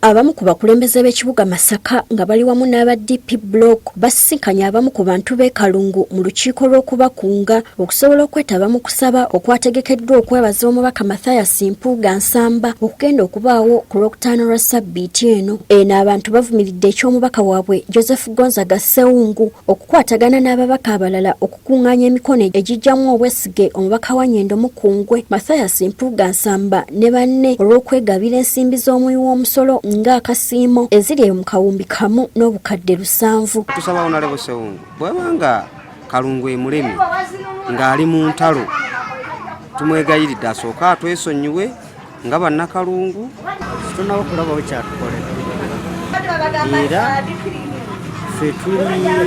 Abamu ku bakulembeze b'ekibuga Masaka nga bali wamu n'aba DP block basisinkanye abamu ku bantu b'e Kalungu mu lukiiko lw'okubakunga okusobola okwetaba mu kusaba okwategekeddwa okwebaza omubaka Mathias Mpuuga Nsamba okugenda okubaawo ku Lwokutaano lwa Ssabbiiti eno. Eno abantu bavumiridde eky'omubaka waabwe Joseph Gonzaga Ssewungu okukwatagana n'ababaka abalala okukungaanya emikono egijjamu obwesige omubaka wa Nyendo Mukungwe Mathias Mpuuga Nsamba ne banne olw'okwegabira ensimbi z'omuwi w'omusolo nga akasiimo eziri mu kawumbi kamu n'obukadde 7. Tusaba Honorable Ssewungu bw'abanga Kalungu emulemi ng'ali mu ntalo tumwegayiridde asooka atwesonyiwe nga bannakalungu tunawo kulaba wekyatukolera era ffe tuli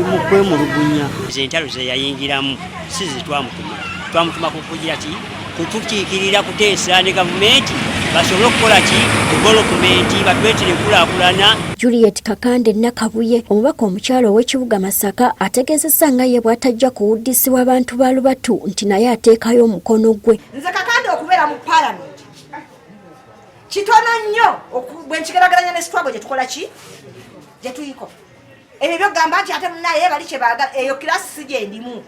mu kwemulugunya. Entalo ze yayingiramu si twamutuma kukugira ki kutukiikirira kuteesa ne gavumenti basobole okukola ki development batwetire kulaakulana. Juliet Kakande Nakabuye omubaka omukyalo ow'ekibuga Masaka ategeezezza nga ye bw'atajja kuwuddisibwa abantu ba Lubatu nti naye ateekayo omukono gwe. Nze Kakande okubeera mu palamenti kitono nnyo bwe nkigeraageranya ne sitwago gye tukola ki gye tuyiko ebyo byogamba nti ate munaye bali kye baagala eyo kirasi si gye ndimu.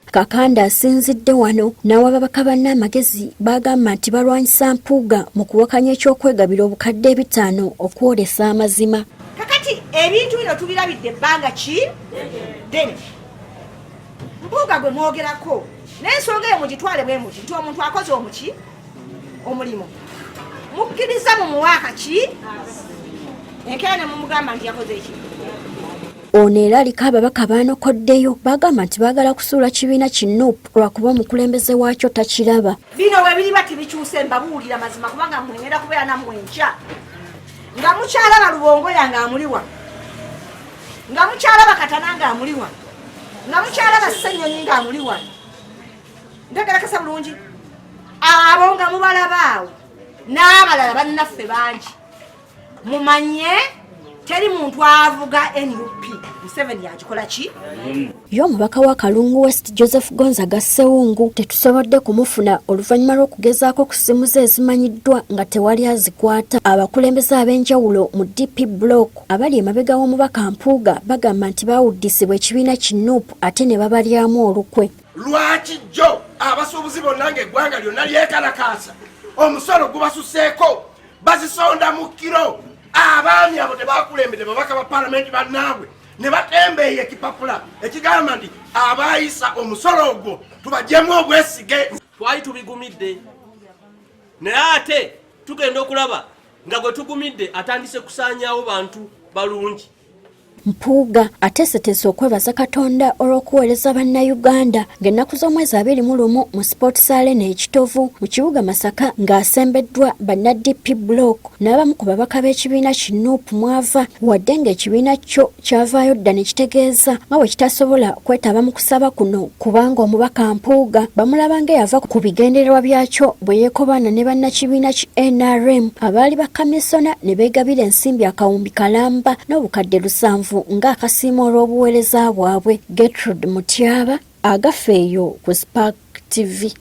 Kakanda asinzidde wano n'awa ababaka bannamagezi bagamba nti balwanyisa Mpuuga mu kuwakanya eky'okwegabira obukadde 5 okwolesa amazima. Kakati ebintu bino tubirabidde ebbanga ki ddene. Mpuuga gwe mwogerako n'ensonga eyo mugitwale bwe muti nti omuntu akoze omuki omulimu mukkiriza mu muwaaka ki enkeera ne mumugamba nti yakoze eki. Ono era aliko ababaka baanokoddeyo bagamba nti baagala kusuula kibiina kinuupu lwakuba omukulembeze waakyo takiraba. Bino we biri bati bikyuse mbabuulira mazima kubanga mwengenda kubeera nammwe enkya nga mukyalaba Lubongoya ng'amuliwa nga mukyalaba Katana ng'amuliwa nga mukyalaba Ssenyonyi ng'amuliwa ntegerekesa bulungi abo nga mubalabaawo n'abalala bannaffe bangi mumanye teri muntu avuga NUP Museveni yakikola ki. Y'omubaka wa Kalungu West Joseph Gonzaga Ssewungu tetusobodde kumufuna oluvannyuma lw'okugezako ku ssimu ze ezimanyiddwa nga tewali azikwata. Abakulembeze ab'enjawulo mu DP block abali emabega w'omubaka Mpuuga bagamba nti baawuddisibwa ekibiina kinuupu ate ne babalyamu olukwe. Lwaki jjo abasuubuzi bonna ng'eggwanga lyonna lyekalakaasa omusolo gubasuseeko bazisonda mu kiro abaami abo tebakulembere babaka ba palamenti bannaabwe ne batembeeyo ekipapula ekigamba nti abaayisa omusolo ogwo tubajjemu obwesige. Twali tubigumidde naye ate tugenda okulaba nga gwe tugumidde atandise kusaanyaawo bantu balungi. Mpuuga ateeseteese okwebaza Katonda olw'okuweereza bannayuganda ng'ennaku z'omwezi 21 mu Sports Arena ekitovu mu kibuga Masaka ng'asembeddwa banna DP block n'abamu ku babaka b'ekibiina kinuupu mwava wadde ng'ekibiina kyo kyavaayo dda ne kitegeeza nga bwe kitasobola kwetaba mu kusaba kuno kubanga omubaka Mpuuga bamulaba ng'eyava ku bigendererwa byakyo bwe yeekobaana ne bannakibiina ki NRM abaali bakamisona ne beegabira ensimbi akawumbi kalamba n'obukadde 7 nga akasiimo olw'obuweereza bwabwe. Gertrude Mutyaba agafeeyo ku Spark TV.